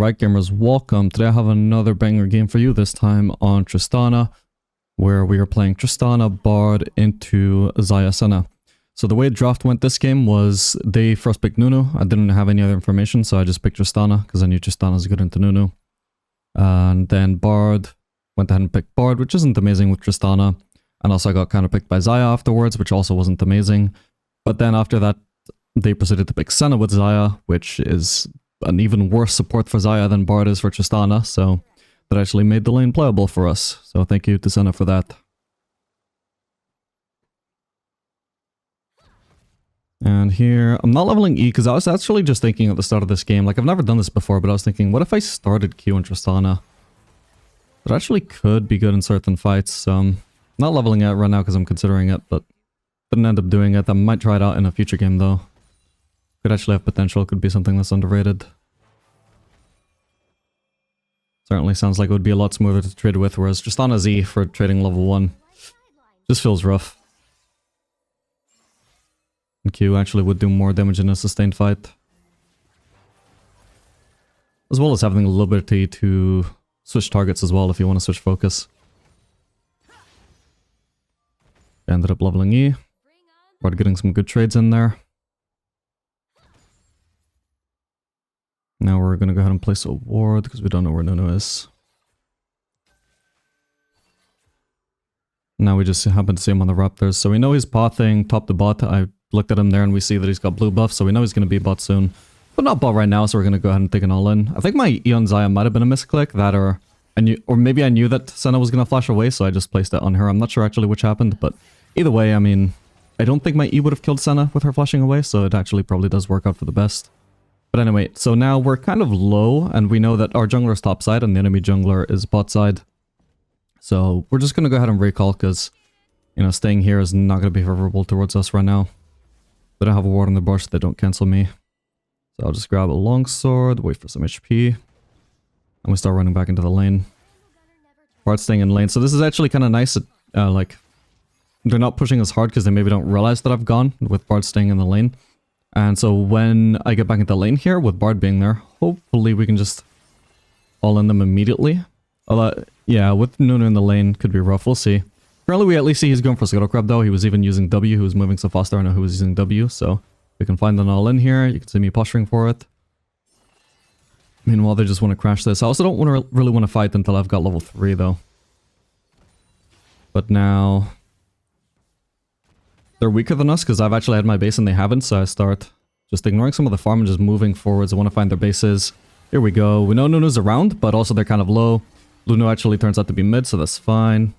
Alright gamers, welcome. Today I have another banger game for you, this time on Tristana, where we are playing Tristana Bard into Xayah Senna. So the way draft went this game was they first picked Nunu. I didn't have any other information, so I just picked Tristana because I knew Tristana is good into Nunu. And then Bard went ahead and picked Bard, which isn't amazing with Tristana. And also I got kind of picked by Xayah afterwards, which also wasn't amazing. But then after that, they proceeded to pick Senna with Xayah, which is an even worse support for Xayah than Bard is for Tristana, so that actually made the lane playable for us. So thank you to Senna for that. And here, I'm not leveling E because I was actually just thinking at the start of this game, like I've never done this before, but I was thinking, what if I started Q in Tristana? That actually could be good in certain fights, so I'm not leveling it right now because I'm considering it, but didn't end up doing it. I might try it out in a future game though. Could actually have potential, could be something that's underrated. Certainly sounds like it would be a lot smoother to trade with, whereas Tristana Z for trading level 1 just feels rough. And Q actually would do more damage in a sustained fight. As well as having the liberty to switch targets as well if you want to switch focus. Ended up leveling E. Bard getting some good trades in there. Now we're going to go ahead and place a ward because we don't know where Nunu is. Now we just happen to see him on the Raptors. So we know he's pathing top to bot. I looked at him there and we see that he's got blue buff. So we know he's going to be bot soon. But not bot right now, so we're going to go ahead and take an all-in. I think my E on Xayah might have been a misclick. That or maybe I knew that Senna was going to flash away, so I just placed it on her. I'm not sure actually which happened, but either way, I mean, I don't think my E would have killed Senna with her flashing away, so it actually probably does work out for the best. But anyway, so now we're kind of low, and we know that our jungler is top side and the enemy jungler is bot side. So we're just going to go ahead and recall, because, you know, staying here is not going to be favorable towards us right now. They don't have a ward on the bush, so they don't cancel me. So I'll just grab a longsword, wait for some HP, and we start running back into the lane. Bard's staying in lane, so this is actually kind of nice, like, they're not pushing as hard because they maybe don't realize that I've gone, with Bard staying in the lane. And so when I get back into lane here, with Bard being there, hopefully we can just all in them immediately. Although, yeah, with Nunu in the lane, could be rough, we'll see. Currently we at least see he's going for Scuttle Crab though, he was even using W, who was moving so fast there, I know who was using W, so we can find an all in here, you can see me posturing for it. Meanwhile, they just want to crash this. I also don't really want to fight until I've got level 3 though. But now they're weaker than us because I've actually had my base and they haven't, so I start just ignoring some of the farm and just moving forwards. I want to find their bases. Here we go. We know Nunu's around, but also they're kind of low. Nunu actually turns out to be mid, so that's fine.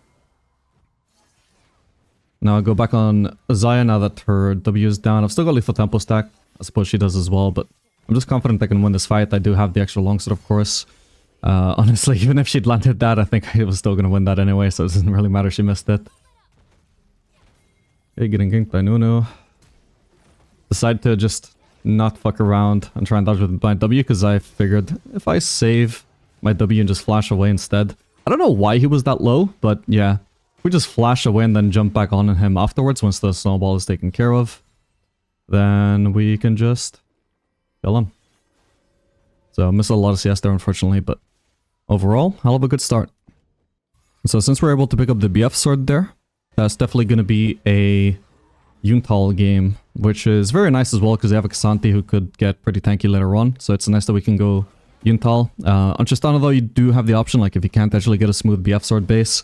Now I go back on Xayah now that her W is down. I've still got lethal tempo stack. I suppose she does as well, but I'm just confident I can win this fight. I do have the extra longsword, of course. Honestly, even if she'd landed that, I think I was still going to win that anyway, so it doesn't really matter she missed it. Okay, getting ganked by Nunu. Decide to just not fuck around and try and dodge with my W because I figured if I save my W and just flash away instead. I don't know why he was that low, but yeah. If we just flash away and then jump back on him afterwards once the snowball is taken care of, then we can just kill him. So missed a lot of CS there unfortunately, but overall, hell of a good start. So since we're able to pick up the BF sword there, that's definitely going to be a Yuntal game, which is very nice as well because they have a K'Sante who could get pretty tanky later on. So it's nice that we can go Yuntal. On Tristana though, you do have the option, like if you can't actually get a smooth BF sword base,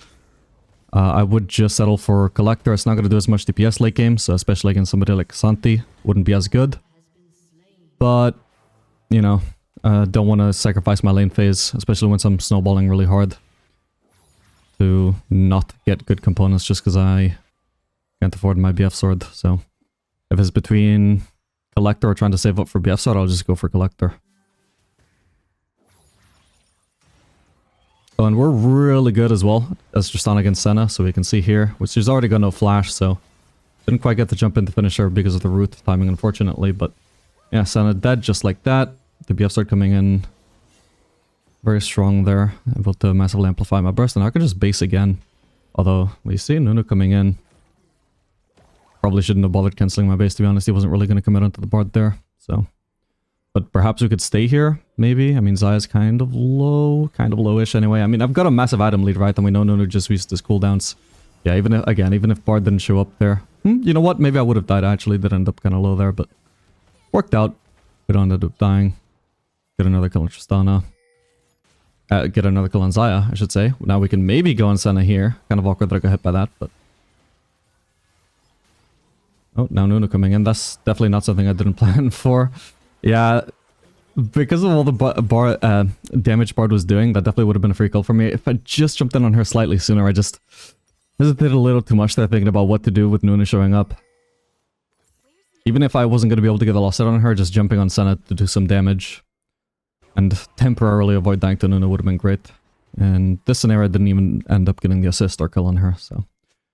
I would just settle for Collector. It's not going to do as much DPS late game, so especially against somebody like K'Sante, wouldn't be as good. But, you know, don't want to sacrifice my lane phase, especially once I'm snowballing really hard, to not get good components just because I can't afford my BF sword. So if it's between Collector or trying to save up for BF sword, I'll just go for Collector. Oh, and we're really good as well as Tristana against Senna, so we can see here, which she's already got no flash, so didn't quite get to jump in to finish her because of the root timing, unfortunately. But yeah, Senna dead just like that. The BF sword coming in very strong there, able to massively amplify my burst, and I could just base again. Although, we see Nunu coming in. Probably shouldn't have bothered cancelling my base, to be honest. He wasn't really going to commit onto the board there, so. But perhaps we could stay here, maybe. I mean, Zaya's kind of lowish anyway. I mean, I've got a massive item lead, right? And we know Nunu just used his cooldowns. Yeah, even if Bard didn't show up there. You know what? Maybe I would have died. I actually did end up kind of low there, but worked out. We don't end up dying. Get another kill on Tristana. Get another kill on Zaya, I should say. Now we can maybe go on Senna here. Kind of awkward that I got hit by that, but... Oh, now Nunu coming in. That's definitely not something I didn't plan for. Yeah, because of all the damage Bard was doing, that definitely would have been a free kill for me. If I just jumped in on her slightly sooner, I just hesitated a little too much there thinking about what to do with Nunu showing up. Even if I wasn't going to be able to get a lost hit on her, just jumping on Senna to do some damage and temporarily avoid dying to Nunu would have been great. And this scenario I didn't even end up getting the assist or kill on her, so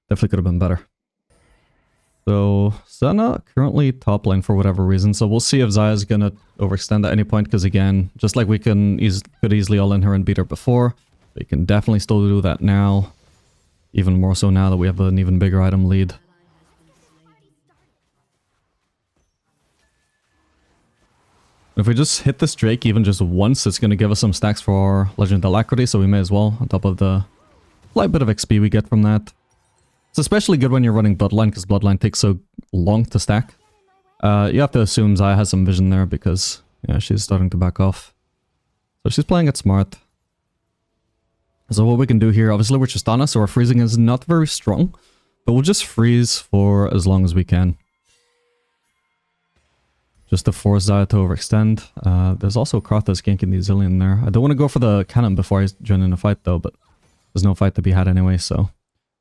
definitely could have been better. So, Senna currently top lane for whatever reason, so we'll see if Zaya's gonna overextend at any point, because again, just like we could easily all in her and beat her before, we can definitely still do that now. Even more so now that we have an even bigger item lead. If we just hit this Drake even just once, it's gonna give us some stacks for Legend Alacrity, so we may as well, on top of the slight bit of XP we get from that. It's especially good when you're running Bloodline, because Bloodline takes so long to stack. You have to assume Zaya has some vision there, because yeah, she's starting to back off. So she's playing it smart. So what we can do here, obviously we're Tristana, so our freezing is not very strong. But we'll just freeze for as long as we can. Just to force Zaya to overextend. There's also Karthus ganking the Zillion there. I don't want to go for the cannon before I join in a fight though, but there's no fight to be had anyway, so...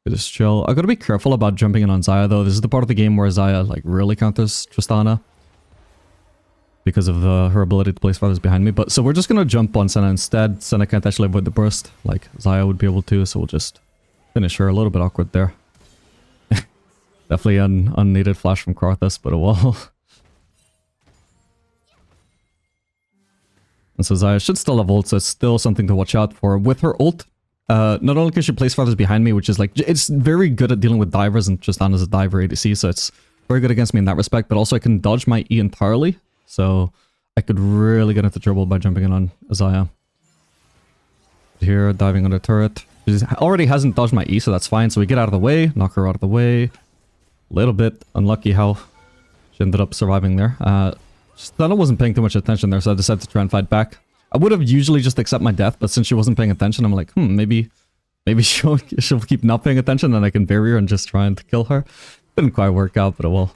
just chill. I gotta be careful about jumping in on Zaya though. This is the part of the game where Zaya like really counters Tristana. Because of her ability to place feathers behind me. But so we're just gonna jump on Senna instead. Senna can't actually avoid the burst like Zaya would be able to, so we'll just finish her. A little bit awkward there. Definitely an unneeded flash from Karthus, but a wall. And so Zaya should still have ult, so it's still something to watch out for. With her ult, not only can she place feathers behind me, which is like, it's very good at dealing with divers, and Tristana's a diver ADC, so it's very good against me in that respect, but also I can dodge my E entirely, so I could really get into trouble by jumping in on Zaya. Here, diving under turret. She already hasn't dodged my E, so that's fine, so we get out of the way, knock her out of the way. A little bit unlucky how she ended up surviving there. Tristana wasn't paying too much attention there, so I decided to try and fight back. I would have usually just accept my death, but since she wasn't paying attention, I'm like, maybe she'll keep not paying attention and I can bury her and just try and kill her. Didn't quite work out, but it will.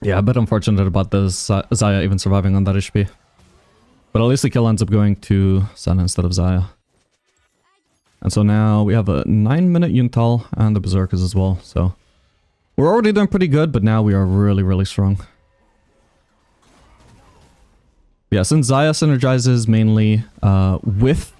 Yeah, a bit unfortunate about this Zaya even surviving on that HP. But at least the kill ends up going to Senna instead of Zaya. And so now we have a 9-minute Yuntal and the Berserkers as well, so... we're already doing pretty good, but now we are really, really strong. Yeah, since Zaya synergizes mainly with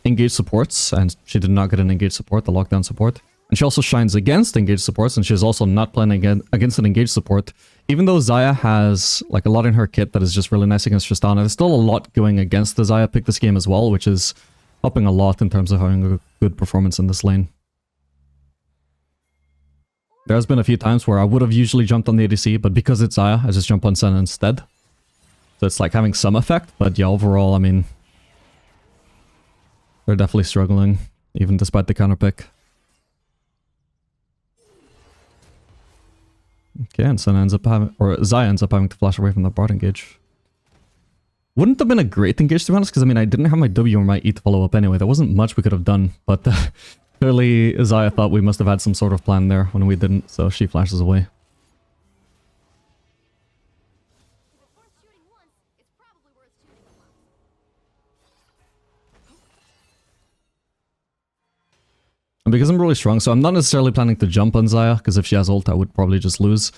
engaged supports, and she did not get an engaged support, the lockdown support, and she also shines against engaged supports, and she's also not playing against an engaged support. Even though Zaya has like a lot in her kit that is just really nice against Tristana, there's still a lot going against the Zaya pick this game as well, which is helping a lot in terms of having a good performance in this lane. There's been a few times where I would have usually jumped on the ADC, but because it's Zaya, I just jump on Senna instead. So it's like having some effect, but yeah, overall, I mean... they're definitely struggling, even despite the counter pick. Okay, and Senna ends up having... or Zaya ends up having to flash away from the Bard engage. Wouldn't have been a great engage, to be honest, because I mean, I didn't have my W or my E to follow up anyway. There wasn't much we could have done, but... clearly, Zaya thought we must have had some sort of plan there when we didn't, so she flashes away. And because I'm really strong, so I'm not necessarily planning to jump on Zaya, because if she has ult, I would probably just lose.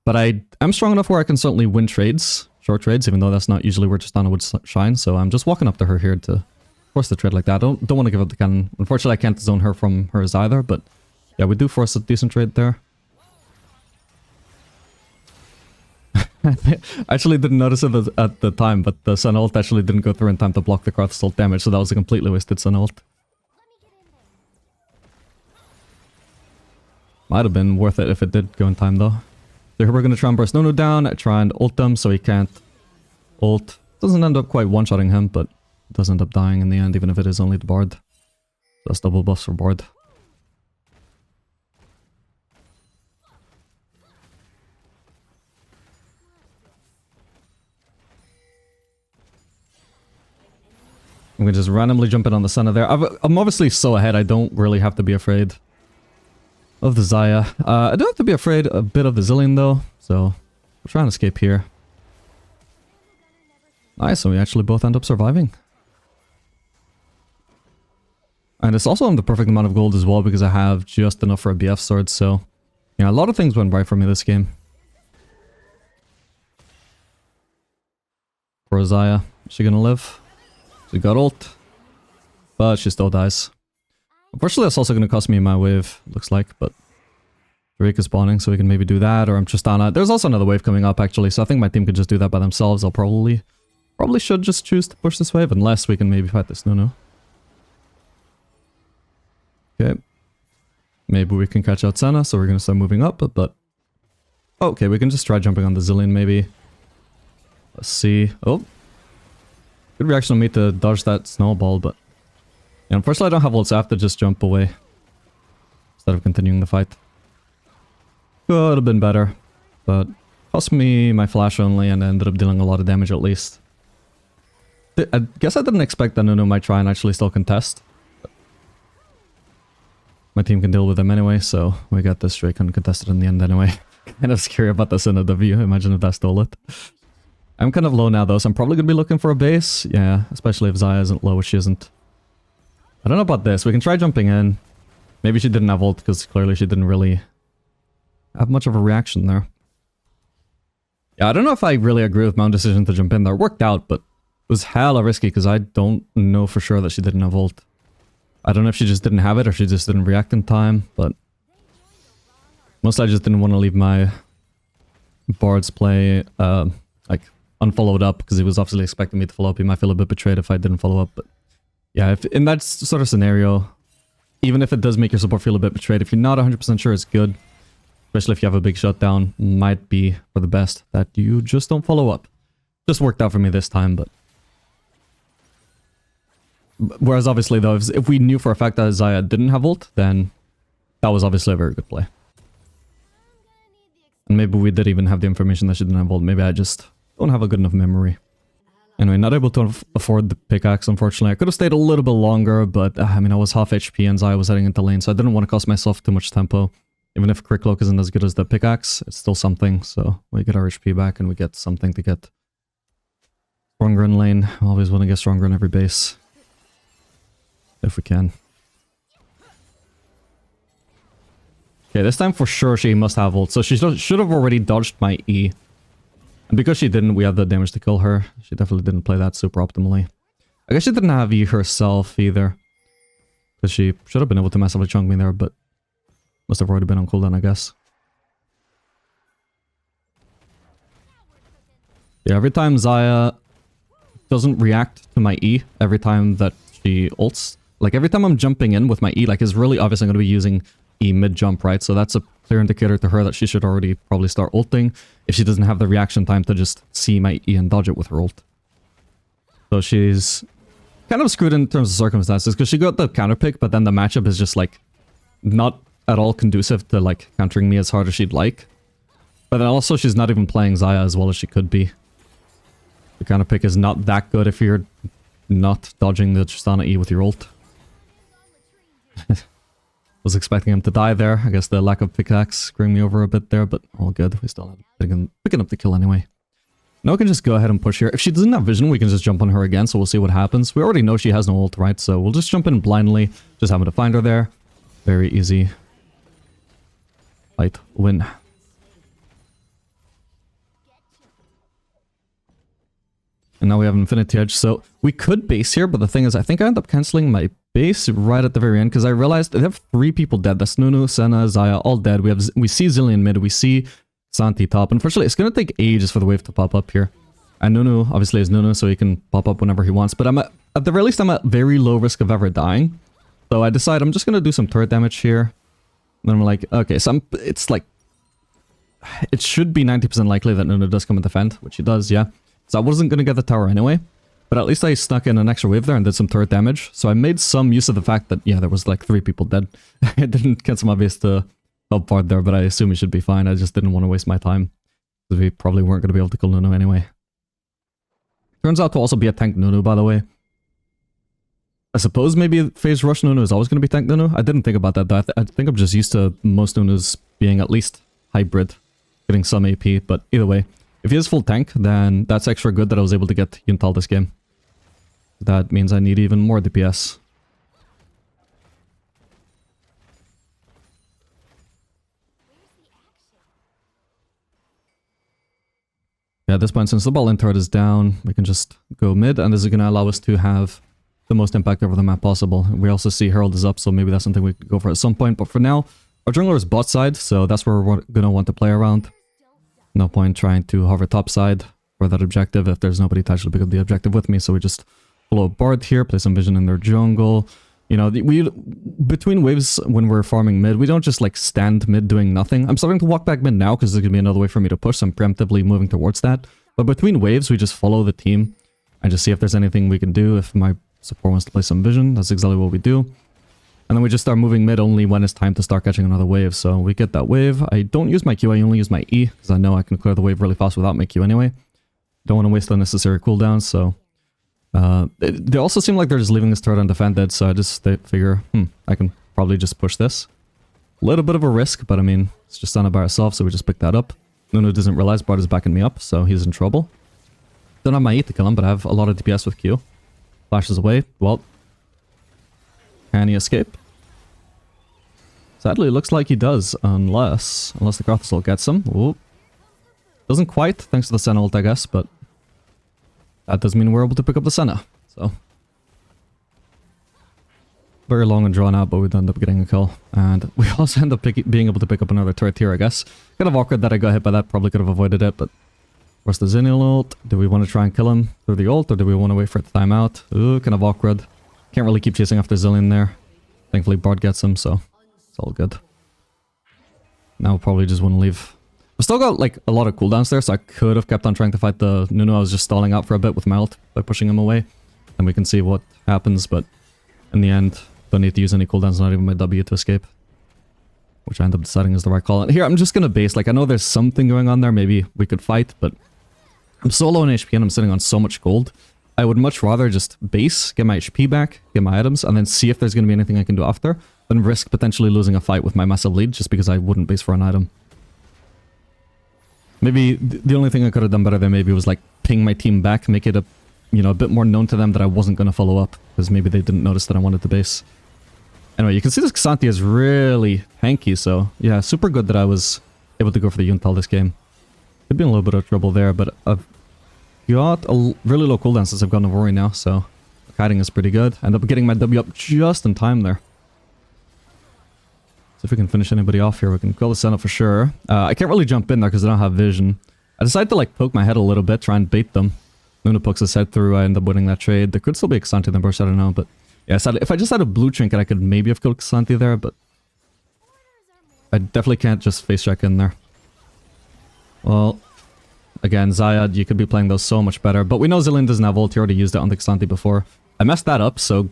But I'm strong enough where I can certainly win trades, short trades, even though that's not usually where Tristana would shine, so I'm just walking up to her here to force the trade like that. Don't want to give up the cannon. Unfortunately, I can't zone her from hers either, but yeah, we do force a decent trade there. I actually didn't notice it at the time, but the Sun ult actually didn't go through in time to block the Karthus ult damage, so that was a completely wasted Sun ult. Might have been worth it if it did go in time, though. So here we're going to try and burst Nunu down, try and ult him so he can't ult. Doesn't end up quite one-shotting him, but does end up dying in the end, even if it is only the Bard. That's double buffs for Bard. I'm going to just randomly jump in on the center there. I'm obviously so ahead, I don't really have to be afraid of the Xayah. I do have to be afraid a bit of the Zilean though, so we'll try and escape here. Nice, and we actually both end up surviving. And it's also on the perfect amount of gold as well because I have just enough for a BF sword, so yeah, a lot of things went right for me this game. For Xayah, is she gonna live? She got ult, but she still dies. Unfortunately, that's also going to cost me my wave, looks like, but Drake is spawning, so we can maybe do that, or I'm Tristana. There's also another wave coming up, actually, so I think my team could just do that by themselves. I'll probably should just choose to push this wave, unless we can maybe fight this Nunu. Okay. Maybe we can catch out Senna, so we're going to start moving up, but... Okay, we can just try jumping on the Zilean, maybe. Let's see. Oh. Good reaction on me to dodge that snowball, but... Yeah, unfortunately I don't have ult, so I have to just jump away. Instead of continuing the fight. Could have been better, but... Cost me my flash only, and ended up dealing a lot of damage at least. I guess I didn't expect that Nunu might try and actually still contest. But my team can deal with them anyway, so we got this Drake uncontested in the end anyway. Kind of scary about this in a W, imagine if that stole it. I'm kind of low now though, so I'm probably going to be looking for a base. Yeah, especially if Xayah isn't low, which she isn't. I don't know about this. We can try jumping in. Maybe she didn't have ult, because clearly she didn't really have much of a reaction there. Yeah, I don't know if I really agree with my own decision to jump in there. It worked out, but it was hella risky, because I don't know for sure that she didn't have ult. I don't know if she just didn't have it, or she just didn't react in time, but... Mostly I just didn't want to leave my Bard's play, like... unfollowed up, because he was obviously expecting me to follow up. He might feel a bit betrayed if I didn't follow up, but yeah, if in that sort of scenario, even if it does make your support feel a bit betrayed, if you're not 100% sure it's good, especially if you have a big shutdown, might be for the best that you just don't follow up. Just worked out for me this time, but... Whereas obviously though, if we knew for a fact that Xayah didn't have ult, then that was obviously a very good play. And maybe we did even have the information that she didn't have ult, maybe I just... don't have a good enough memory. Anyway, not able to afford the pickaxe, unfortunately. I could have stayed a little bit longer, but I mean, I was half HP and Xayah was heading into lane, so I didn't want to cost myself too much tempo. Even if Quick Cloak isn't as good as the pickaxe, it's still something, so we get our HP back and we get something to get stronger in lane. I always want to get stronger in every base. If we can. Okay, this time for sure she must have ult, so she should have already dodged my E. And because she didn't, we have the damage to kill her. She definitely didn't play that super optimally. I guess she didn't have E herself either. Because she should have been able to massively chunk me there, but... must have already been on cooldown, I guess. Yeah, every time Xayah doesn't react to my E, every time that she ults... like, every time I'm jumping in with my E, like, it's really obvious I'm going to be using E mid-jump, right? So that's a clear indicator to her that she should already probably start ulting if she doesn't have the reaction time to just see my E and dodge it with her ult. So she's kind of screwed in terms of circumstances because she got the counter pick, but then the matchup is just like not at all conducive to like countering me as hard as she'd like. But then also she's not even playing Xayah as well as she could be. The counter pick is not that good if you're not dodging the Tristana E with your ult. Was expecting him to die there. I guess the lack of pickaxe screwing me over a bit there, but all good. We still have picking up the kill anyway. Now we can just go ahead and push here. If she doesn't have vision, we can just jump on her again, so we'll see what happens. We already know she has no ult, right? So we'll just jump in blindly. Just happen to find her there. Very easy. Fight. Win. And now we have Infinity Edge, so we could base here, but the thing is, I think I end up cancelling my base right at the very end, because I realized they have 3 people dead. That's Nunu, Senna, Xayah, all dead. We see Zilean mid, we see Santi top. Unfortunately, it's going to take ages for the wave to pop up here. And Nunu, obviously, is Nunu, so he can pop up whenever he wants. But at the very least, I'm at very low risk of ever dying. So I decide I'm just going to do some turret damage here. And then I'm like, okay, so it's like it should be 90% likely that Nuno does come and defend, which he does, yeah. So I wasn't going to get the tower anyway, but at least I snuck in an extra wave there and did some turret damage. So I made some use of the fact that, yeah, there was like 3 people dead. I didn't get some obvious to help part there, but I assume he should be fine. I just didn't want to waste my time, because we probably weren't going to be able to kill Nuno anyway. Turns out to also be a tank Nuno, by the way. I suppose maybe phase rush Nuno is always going to be tank Nuno. I didn't think about that though. I think I'm just used to most Nunos being at least hybrid, getting some AP, but either way, if he is full tank, then that's extra good that I was able to get Yuntal this game. That means I need even more DPS. Yeah, at this point, since the ball turret is down, we can just go mid, and this is going to allow us to have the most impact over the map possible. We also see Herald is up, so maybe that's something we could go for at some point. But for now, our jungler is bot side, so that's where we're going to want to play around. No point trying to hover top side for that objective if there's nobody to actually pick up the objective with me. So we just follow Bard here, play some vision in their jungle. You know, between waves when we're farming mid, we don't just like stand mid doing nothing. I'm starting to walk back mid now because there's going to be another way for me to push, so I'm preemptively moving towards that. But between waves, we just follow the team and just see if there's anything we can do. If my support wants to play some vision, that's exactly what we do. And then we just start moving mid only when it's time to start catching another wave. So we get that wave. I don't use my Q, I only use my E, because I know I can clear the wave really fast without my Q anyway. Don't want to waste unnecessary cooldowns, so... they also seem like they're just leaving this turret undefended, so I just figure, I can probably just push this. A little bit of a risk, but I mean, it's just done it by ourselves, so we just pick that up. Nuno doesn't realize Bard is backing me up, so he's in trouble. Don't have my E to kill him, but I have a lot of DPS with Q. Flashes away. Well, can he escape? Sadly, it looks like he does, unless the Crothisol gets him. Ooh. Doesn't quite, thanks to the Senna ult, I guess, but that does mean we're able to pick up the Senna, so. Very long and drawn out, but we'd end up getting a kill. And we also end up being able to pick up another turret here, I guess. Kind of awkward that I got hit by that, probably could have avoided it, but... Where's the Zennial ult? Do we want to try and kill him through the ult, or do we want to wait for it to time out? Ooh, kind of awkward. Can't really keep chasing after Zillion there. Thankfully Bard gets him, so it's all good. Now we'll probably just want to leave. I've still got like a lot of cooldowns there, so I could have kept on trying to fight the Nuno. I was just stalling out for a bit with my ult by pushing him away. And we can see what happens, but in the end, don't need to use any cooldowns, not even my W to escape. Which I end up deciding is the right call. And here, I'm just going to base. Like, I know there's something going on there. Maybe we could fight, but I'm so low in HP and I'm sitting on so much gold. I would much rather just base, get my HP back, get my items, and then see if there's going to be anything I can do after, than risk potentially losing a fight with my massive lead just because I wouldn't base for an item. Maybe the only thing I could have done better there maybe was like ping my team back, make it a, you know, a bit more known to them that I wasn't going to follow up, because maybe they didn't notice that I wanted to base. Anyway, you can see this Xanthi is really hanky, so yeah, super good that I was able to go for the Yuntal this game. Could be in a little bit of trouble there, but I've got a really low cooldown since I've gotten a Rory now, so kiting is pretty good. End up getting my W up just in time there. So if we can finish anybody off here, we can kill the Senna for sure. I can't really jump in there because I don't have vision. I decided to like poke my head a little bit, try and bait them. Nuno pokes his head through, I end up winning that trade. There could still be a Xanthi then burst, I don't know, but yeah, sadly, if I just had a blue trinket, I could maybe have killed Xanthi there, but I definitely can't just face check in there. Well, again, Zayad, you could be playing those so much better, but we know Zillion doesn't have ult, he already used it on the Xanthi before. I messed that up, so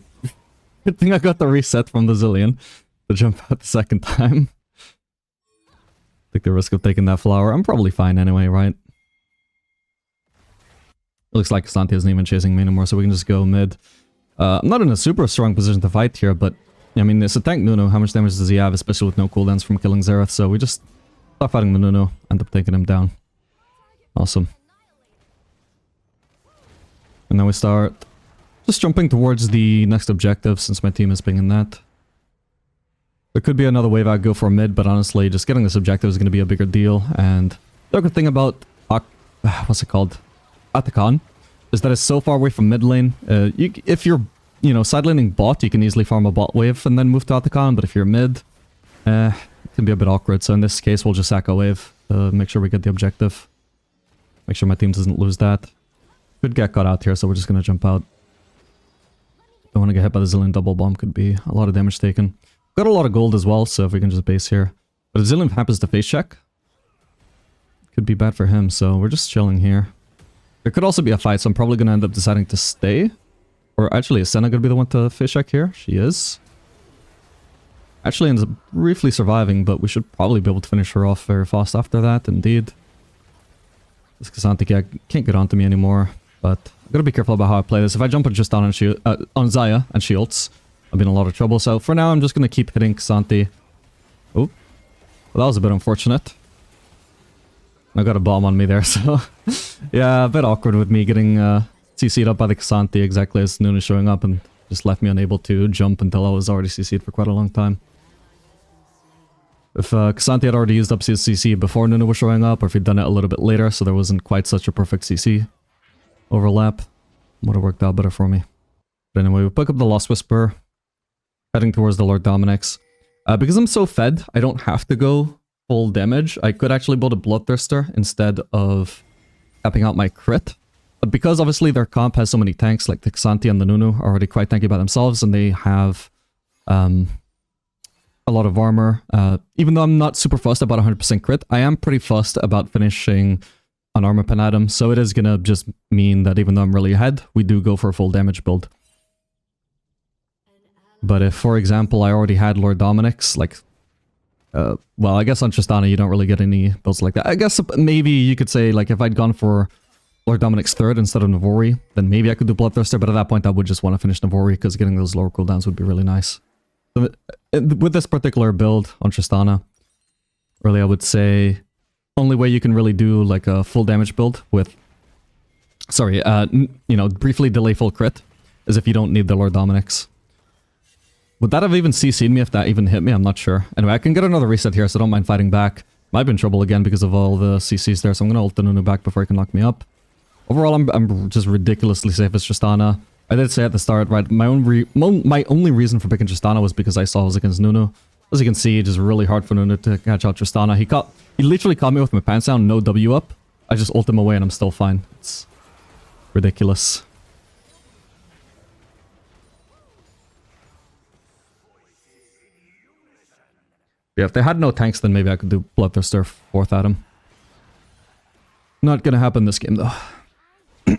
good thing I got the reset from the Zillion to jump out the second time. Take the risk of taking that flower. I'm probably fine anyway, right? It looks like Xanthi isn't even chasing me anymore, so we can just go mid. I'm not in a super strong position to fight here, but I mean, it's a tank Nuno. How much damage does he have, especially with no cooldowns from killing Xerath? So we just stop fighting the Nuno, end up taking him down. Awesome. And now we start just jumping towards the next objective since my team is pinging that. There could be another wave I'd go for mid, but honestly, just getting this objective is going to be a bigger deal. And the good thing about what's it called? Atakan is that it's so far away from mid lane. If you're, you know, side laning bot, you can easily farm a bot wave and then move to Atakan, but if you're mid, it can be a bit awkward. So in this case, we'll just sack a wave to make sure we get the objective. Make sure my team doesn't lose that. Could get caught out here, so we're just going to jump out. Don't want to get hit by the Zillion double bomb, could be a lot of damage taken. Got a lot of gold as well, so if we can just base here. But if Zillion happens to face check, could be bad for him, so we're just chilling here. There could also be a fight, so I'm probably going to end up deciding to stay. Or actually, is Senna going to be the one to fish check here? She is. Actually ends up briefly surviving, but we should probably be able to finish her off very fast after that, indeed. This K'Sante can't get onto me anymore, but I'm going to be careful about how I play this. If I jump on Tristana and on Xayah and she ults, I'll be in a lot of trouble. So for now, I'm just going to keep hitting K'Sante. Oh, well, that was a bit unfortunate. I got a bomb on me there, so yeah, a bit awkward with me getting CC'd up by the K'Sante exactly as Nunu showing up and just left me unable to jump until I was already CC'd for quite a long time. If K'Sante had already used up his CC before Nunu was showing up, or if he'd done it a little bit later, so there wasn't quite such a perfect CC overlap, would have worked out better for me. But anyway, we pick up the Lost Whisper, heading towards the Lord Dominic's. Because I'm so fed, I don't have to go full damage. I could actually build a Bloodthirster instead of capping out my crit. But because obviously their comp has so many tanks, like the K'Sante and the Nunu are already quite tanky by themselves, and they have a lot of armor. Even though I'm not super fussed about 100% crit, I am pretty fussed about finishing an armor pen item, so it is gonna just mean that even though I'm really ahead, we do go for a full damage build. But if, for example, I already had Lord Dominic's, like, well, I guess on Tristana you don't really get any builds like that. I guess maybe you could say, like, if I'd gone for Lord Dominic's third instead of Navori, then maybe I could do Bloodthirster, but at that point I would just want to finish Navori, because getting those lower cooldowns would be really nice. So, with this particular build on Tristana, really I would say only way you can really do like a full damage build with, sorry, you know, briefly delay full crit is if you don't need the Lord Dominic's. Would that have even CC'd me if that even hit me? I'm not sure. Anyway, I can get another reset here, so don't mind fighting back. Might be in trouble again because of all the CCs there, so I'm going to ult the Nunu back before he can knock me up. Overall, I'm just ridiculously safe as Tristana. I did say at the start, right, my only reason for picking Tristana was because I saw it was against Nunu. As you can see, it is really hard for Nunu to catch out Tristana. He literally caught me with my pants down, no W up. I just ult him away and I'm still fine. It's ridiculous. Yeah, if they had no tanks, then maybe I could do Bloodthirster 4th at him. Not gonna happen this game, though. I'm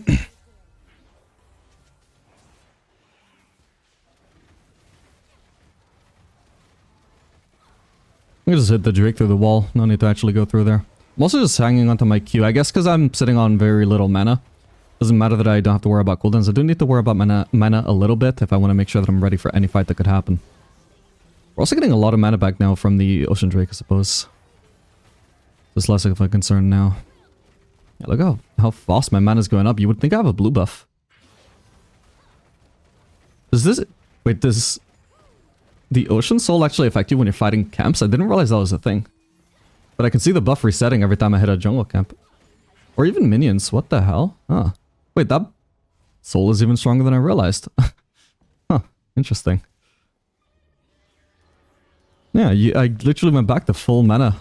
gonna just hit the Drake through the wall. No need to actually go through there. I'm also just hanging onto my Q. I guess because I'm sitting on very little mana. Doesn't matter that I don't have to worry about cooldowns. I do need to worry about mana a little bit if I want to make sure that I'm ready for any fight that could happen. We're also getting a lot of mana back now from the Ocean Drake, I suppose. Just less of a concern now. Yeah, look how fast my mana is going up. You would think I have a blue buff. Does this... Wait, does the Ocean Soul actually affect you when you're fighting camps? I didn't realize that was a thing. But I can see the buff resetting every time I hit a jungle camp. Or even minions. What the hell? Huh. Wait, that soul is even stronger than I realized. Huh. Interesting. Yeah, I literally went back to full mana.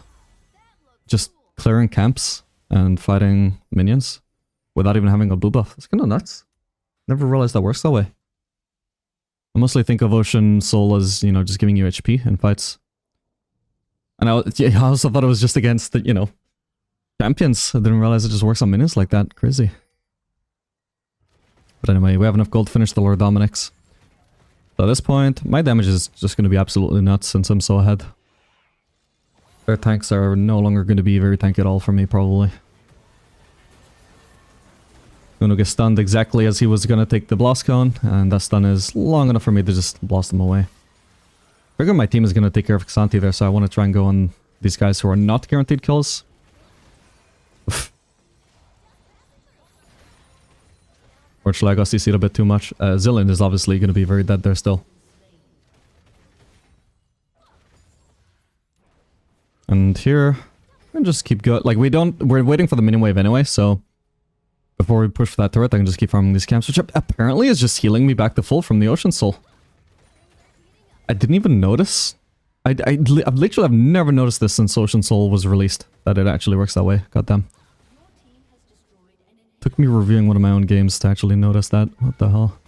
Just clearing camps and fighting minions without even having a blue buff. It's kind of nuts. Never realized that works that way. I mostly think of Ocean Soul as, you know, just giving you HP in fights. And I also thought it was just against the, you know, champions. I didn't realize it just works on minions like that. Crazy. But anyway, we have enough gold to finish the Lord Dominic's. So at this point, my damage is just going to be absolutely nuts since I'm so ahead. Their tanks are no longer going to be very tanky at all for me, probably. Gonna get stunned exactly as he was going to take the blast cone, and that stun is long enough for me to just blast him away. I figure my team is going to take care of K'Sante there, so I want to try and go on these guys who are not guaranteed kills. Fortunately, I got CC'd a bit too much. Zillion is obviously going to be very dead there still. And here, we can just keep going. Like, we're waiting for the minion wave anyway, so before we push for that turret, I can just keep farming these camps, which apparently is just healing me back to full from the Ocean Soul. I didn't even notice. I've never noticed this since Ocean Soul was released, that it actually works that way. Goddamn. Took me reviewing one of my own games to actually notice that. What the hell?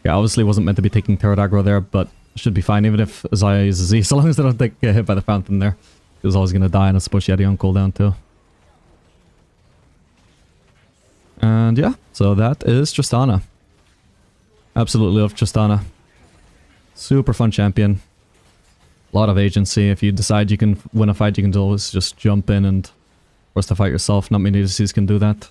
Yeah, obviously wasn't meant to be taking turret aggro there, but should be fine even if Xayah uses Z, so long as I don't get hit by the fountain there. He was always going to die, and I suppose she had a on cooldown too. And yeah, so that is Tristana. Absolutely love Tristana. Super fun champion. A lot of agency. If you decide you can win a fight, you can always just jump in and force the fight yourself. Not many ADCs can do that.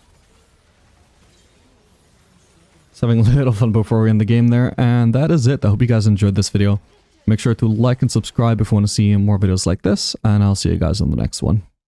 Just having a little fun before we end the game there. And that is it. I hope you guys enjoyed this video. Make sure to like and subscribe if you want to see more videos like this. And I'll see you guys on the next one.